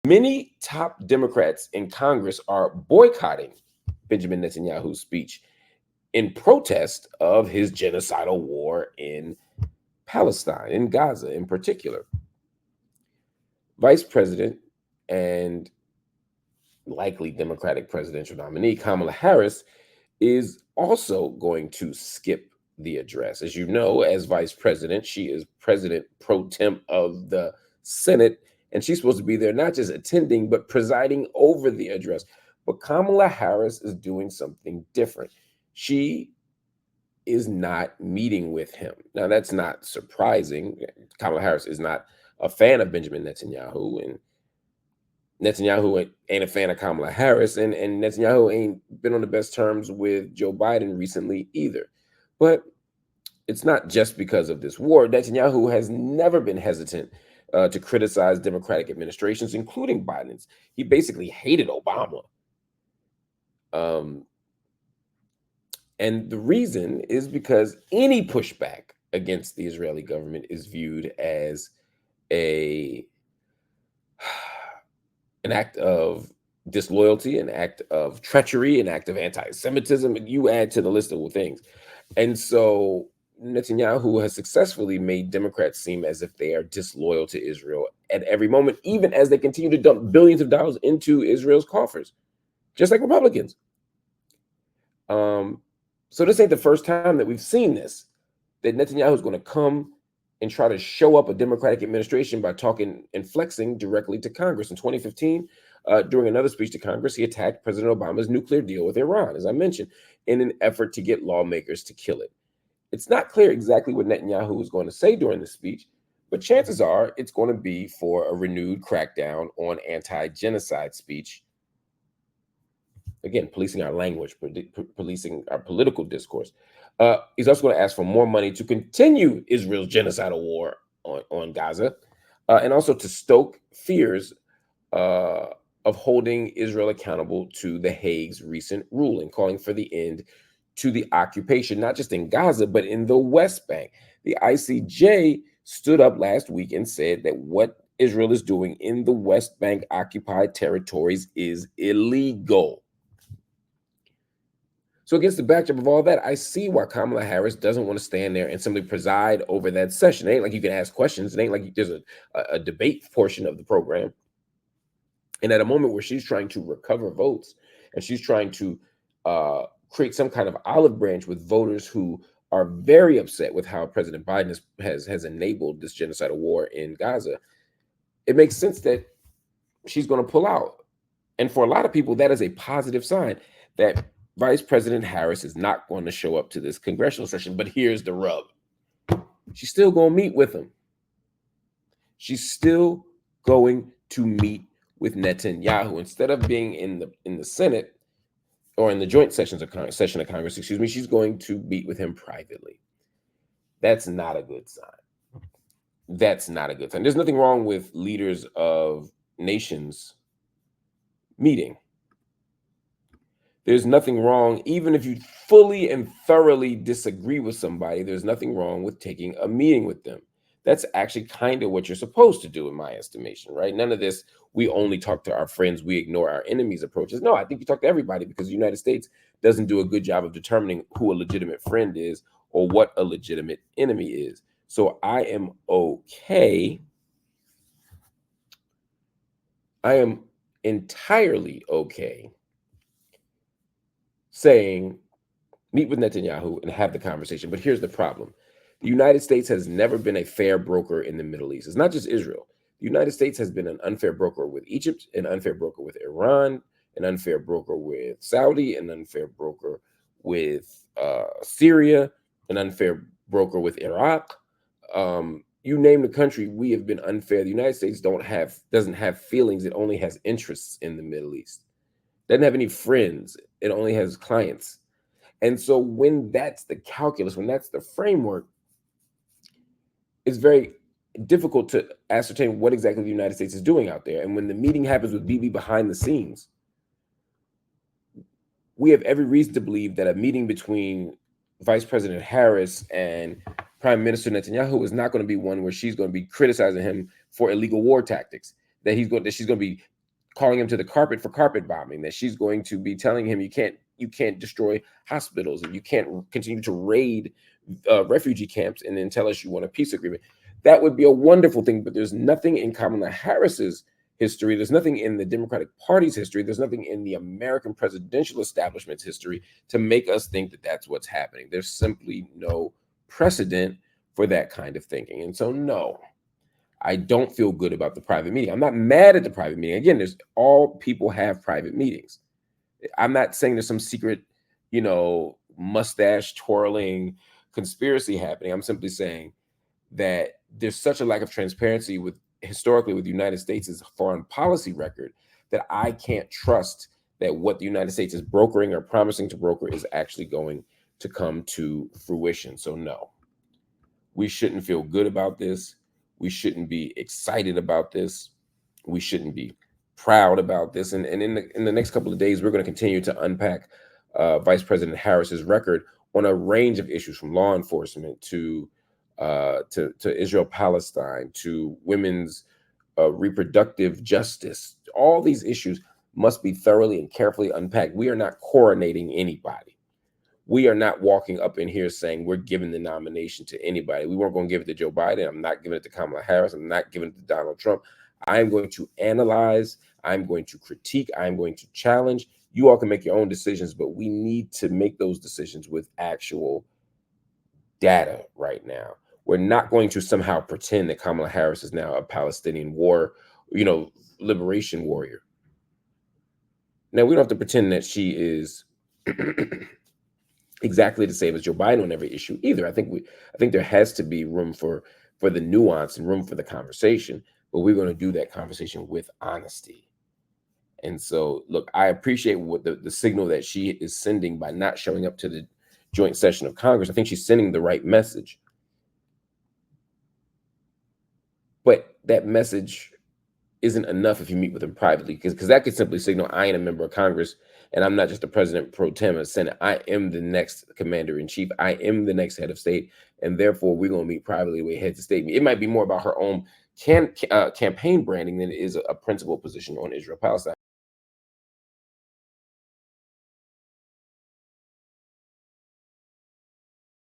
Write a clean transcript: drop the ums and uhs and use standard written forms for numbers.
Many top Democrats in Congress are boycotting Benjamin Netanyahu's speech in protest of his genocidal war in Palestine, in Gaza in particular. Vice President and likely Democratic presidential nominee Kamala Harris is also going to skip the address. As you know, as vice president, she is president pro tem of the Senate, and she's supposed to be there not just attending, but presiding over the address. But Kamala Harris is doing something different. She is not meeting with him. Now, that's not surprising. Kamala Harris is not a fan of Benjamin Netanyahu, and Netanyahu ain't a fan of Kamala Harris, and Netanyahu ain't been on the best terms with Joe Biden recently either. But it's not just because of this war. Netanyahu has never been hesitant to criticize Democratic administrations, including Biden's. He basically hated Obama. And the reason is because any pushback against the Israeli government is viewed as an act of disloyalty, an act of treachery, an act of anti-Semitism, and you add to the list of things. And so Netanyahu has successfully made Democrats seem as if they are disloyal to Israel at every moment, even as they continue to dump billions of dollars into Israel's coffers, just like Republicans. So this ain't the first time that we've seen this, that Netanyahu is going to come and try to show up a Democratic administration by talking and flexing directly to Congress. In 2015, during another speech to Congress, he attacked President Obama's nuclear deal with Iran, as I mentioned, in an effort to get lawmakers to kill it. It's not clear exactly what Netanyahu is going to say during the speech, but chances are it's going to be for a renewed crackdown on anti-genocide speech. Again, policing our language, policing our political discourse. He's also going to ask for more money to continue Israel's genocidal war on Gaza, and also to stoke fears of holding Israel accountable to The Hague's recent ruling, calling for the end to the occupation, not just in Gaza, but in the West Bank. The ICJ stood up last week and said that what Israel is doing in the West Bank occupied territories is illegal. So against the backdrop of all that, I see why Kamala Harris doesn't want to stand there and simply preside over that session. It ain't like you can ask questions. It ain't like there's a debate portion of the program. And at a moment where she's trying to recover votes and she's trying to create some kind of olive branch with voters who are very upset with how President Biden has enabled this genocidal war in Gaza, it makes sense that she's going to pull out. And for a lot of people, that is a positive sign that Vice President Harris is not going to show up to this congressional session. But here's the rub. She's still going to meet with him. She's still going to meet with Netanyahu. Instead of being in the Senate or in the joint session of Congress, she's going to meet with him privately. That's not a good sign. That's not a good sign. There's nothing wrong with leaders of nations meeting. There's nothing wrong, even if you fully and thoroughly disagree with somebody, there's nothing wrong with taking a meeting with them. That's actually kind of what you're supposed to do, in my estimation, right? None of this, we only talk to our friends, we ignore our enemies approaches. No, I think you talk to everybody, because the United States doesn't do a good job of determining who a legitimate friend is or what a legitimate enemy is. So I am okay. I am entirely okay saying, meet with Netanyahu and have the conversation. But here's the problem. The United States has never been a fair broker in the Middle East. It's not just Israel. The United States has been an unfair broker with Egypt, an unfair broker with Iran, an unfair broker with Saudi, an unfair broker with Syria, an unfair broker with Iraq. You name the country, we have been unfair. The United States doesn't have feelings. It only has interests in the Middle East. Doesn't have any friends. It only has clients. And so when that's the calculus, when that's the framework, it's very difficult to ascertain what exactly the United States is doing out there. And when the meeting happens with Bibi behind the scenes, we have every reason to believe that a meeting between Vice President Harris and Prime Minister Netanyahu is not going to be one where she's going to be criticizing him for illegal war tactics, that she's going to be calling him to the carpet for carpet bombing, that she's going to be telling him you can't destroy hospitals and you can't continue to raid refugee camps and then tell us you want a peace agreement. That would be a wonderful thing, but there's nothing in Kamala Harris's history. There's nothing in the Democratic Party's history. There's nothing in the American presidential establishment's history to make us think that that's what's happening. There's simply no precedent for that kind of thinking. And so, no, I don't feel good about the private meeting. I'm not mad at the private meeting. Again, there's all people have private meetings. I'm not saying there's some secret, mustache twirling conspiracy happening. I'm simply saying that there's such a lack of transparency historically with the United States' foreign policy record that I can't trust that what the United States is brokering or promising to broker is actually going to come to fruition. So no, we shouldn't feel good about this. We shouldn't be excited about this. We shouldn't be proud about this. And in the next couple of days, we're going to continue to unpack Vice President Harris's record on a range of issues, from law enforcement to Israel-Palestine, to women's reproductive justice. All these issues must be thoroughly and carefully unpacked. We are not coronating anybody. We are not walking up in here saying we're giving the nomination to anybody. We weren't going to give it to Joe Biden. I'm not giving it to Kamala Harris. I'm not giving it to Donald Trump. I'm going to analyze. I'm going to critique. I'm going to challenge. You all can make your own decisions, but we need to make those decisions with actual data right now. We're not going to somehow pretend that Kamala Harris is now a Palestinian liberation warrior. Now, we don't have to pretend that she is exactly the same as Joe Biden on every issue either. I think there has to be room for the nuance and room for the conversation, but we're going to do that conversation with honesty. And so, look, I appreciate what the signal that she is sending by not showing up to the joint session of Congress. I think she's sending the right message. But that message isn't enough if you meet with them privately, because that could simply signal I ain't a member of Congress and I'm not just a president pro tem of the Senate. I am the next commander in chief. I am the next head of state, and therefore we're going to meet privately with heads of state. It might be more about her own campaign branding than it is a principal position on Israel-Palestine.